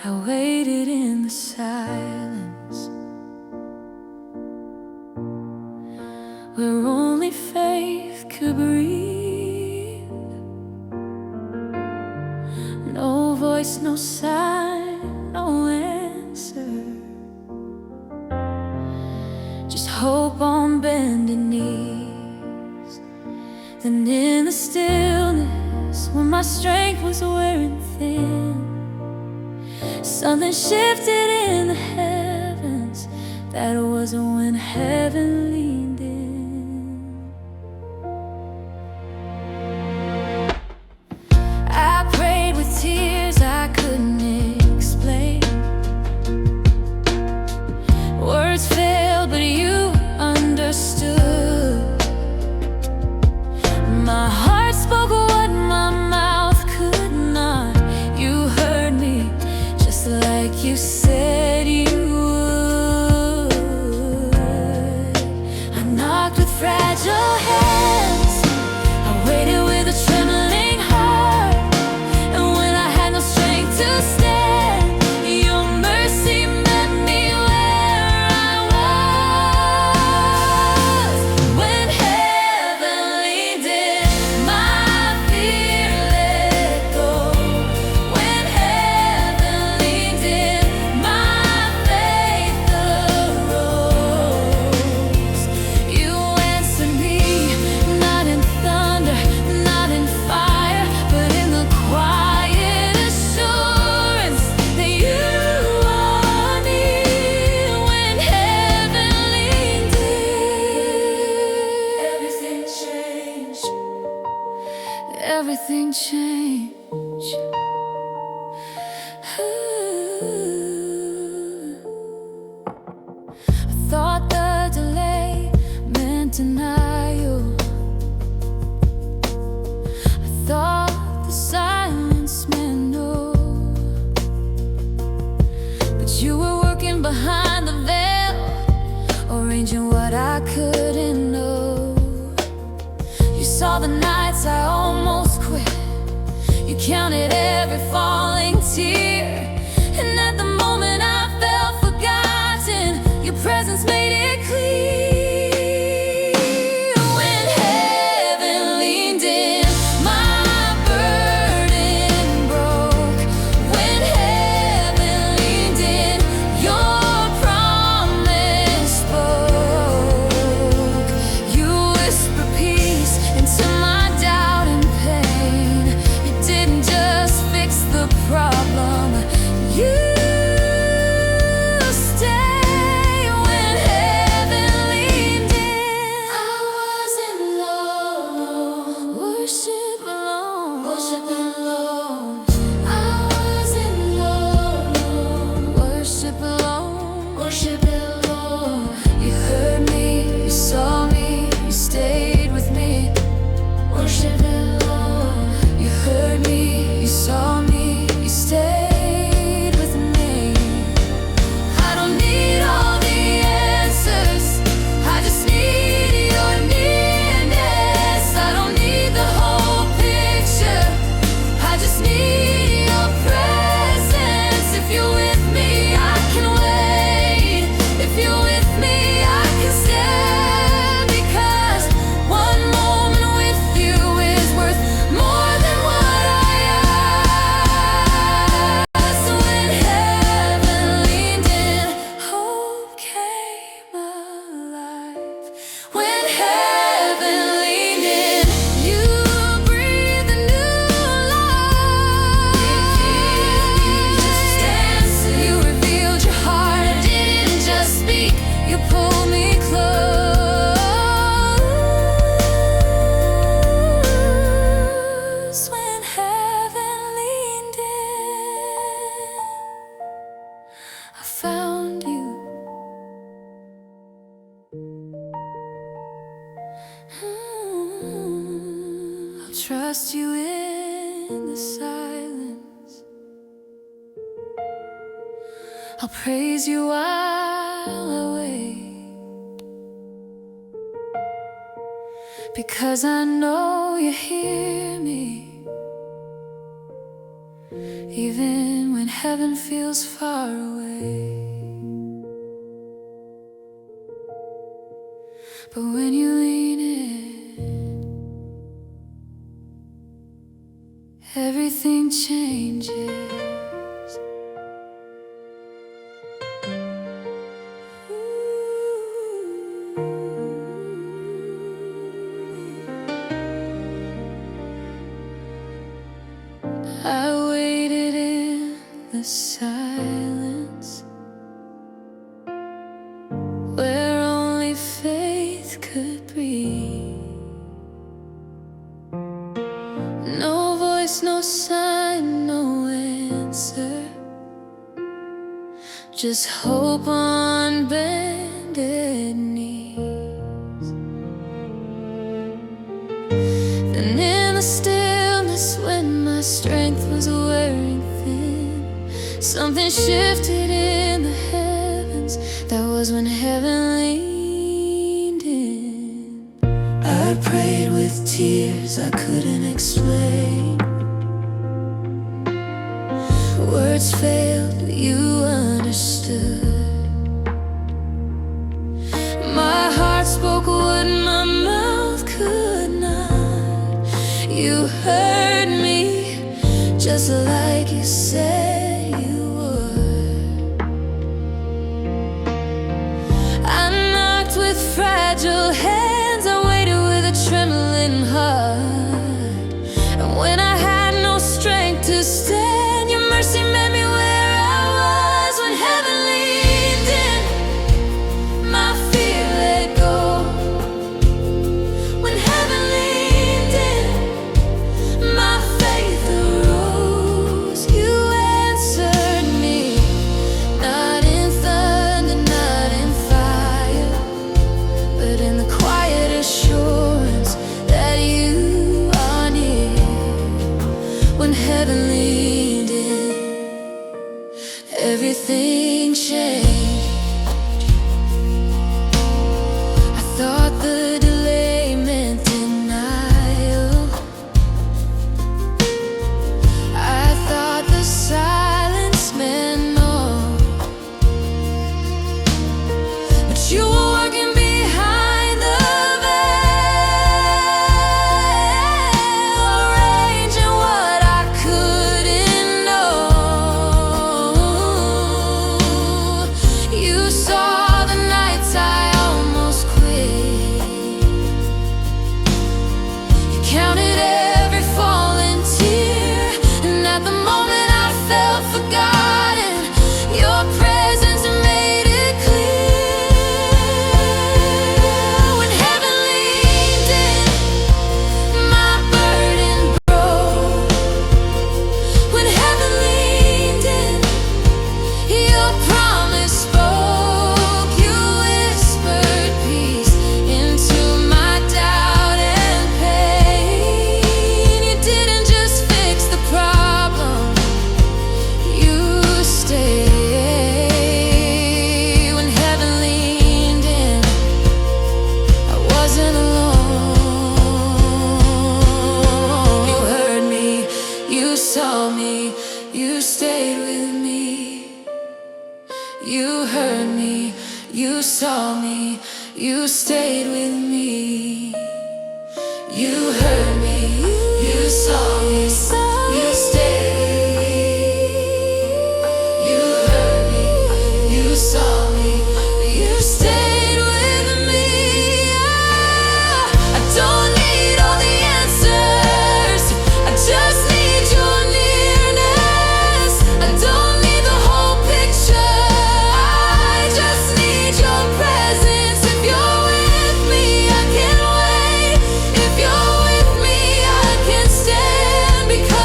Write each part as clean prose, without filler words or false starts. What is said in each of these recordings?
I waited in the silence where only faith could breathe. No voice, no sign, no answer, just hope on bended knees. Then in the stillness, when my strength was wearing thin, something shifted in the heavens. That wasn't when heaven leaned in. I prayed with tears I couldn't explain. Words failed, but you understood. My heart spoke what my mouth could not. You heard me just like you said you would. I knocked with fragile hands, I waited with a trembling heart. And when I had no strength to stand, your mercy met me where I was. When heaven leaned in, my fear let go. When heaven leaned in, my faith arose. You answered me, not in thunder, not in fire, but in the quiet assurance that you are near. When heaven leaned in, everything changed. Everything changed. I thought the delay meant denial. I thought the silence meant no. But you were working behind the veil, arranging what I couldn't know. You saw the nights I almost quit. You counted every falling tear. And at the moment I felt forgotten, your presence made it clear. When heaven leaned in, my burden broke. When heaven leaned in, your promise spoke. You whispered peace into my doubt and pain. You didn't just fix the problem, you stay. When heaven leaned in, I wasn't alone. Worship alone, worship alone. I wasn't alone. Worship alone, worship alone. You heard me, you saw me, you stayed with me. Worship alone. You heard me, you saw me, you stayed with me. I don't need all the answers, I just need your nearness. I don't need the whole picture, I just need your presence. If you're with me, I can wait. If you're with me, I can stand. Because one moment with you is worth more than what I asked. When heaven leaned in, hope came alive. When heaven leaned in, you breathed a new life. You revealed your heart, I didn't just speak, you pulled me close. When heaven leaned in, I found you. I'll trust you in the silence. I'll praise you while I wait. because I know you hear me, even when heaven feels far away. But when you lean in, everything changes. I waited in the silence where only faith could breathe. No voice, no sign, no answer, just hope on bended knees. Then in the stillness, when my strength was wearing thin, something shifted in the heavens. That was when heaven leaned in. I prayed with tears I couldn't explain. Words failed, but you understood. My heart spoke what my mouth could not. You heard me just like you said you would. I knocked with fragile hands, I waited with a trembling heart. And when I had no strength to stand, your mercy met me where I was. When heaven leaned in, my fear let go. When heaven leaned in, my faith arose. You answered me, not in thunder, not in fire, but in the quiet assurance that you are near. When heaven leaned in, everything changed. I thought the delay meant denial. I thought the silence meant no. But you were working behind the veil, arranging what I couldn't know. You saw the nights I almost quit. You counted every falling tear, and at the moment I felt forgotten, your presence made it clear. When heaven leaned in, my burden broke. When heaven leaned in, your promise spoke. You whispered peace into my doubt and pain. You didn't just fix the problem, you stayed. When heaven leaned in, I wasn't alone. You heard me, you saw me, you stayed with me. You heard me, you saw me, you stayed with me. You heard me, you saw me, you stayed with me. You heard me, you saw me, you stayed with me. I don't need all the answers, I just need your nearness. I don't need the whole picture, I just need your presence. If you're with me, I can wait. If you're with me, I can stand, because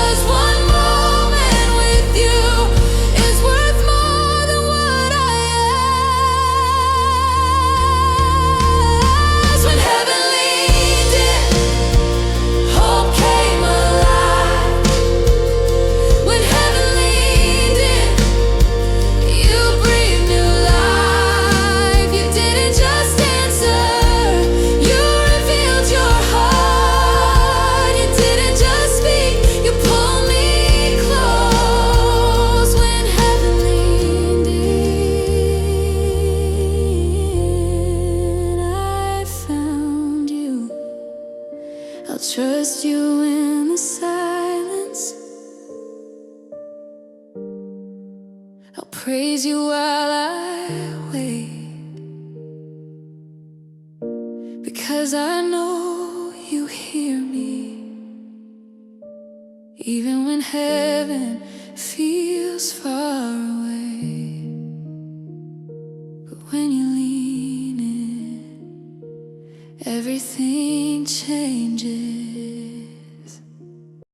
I'll praise you while I wait, because I know you hear me, even when heaven feels far away.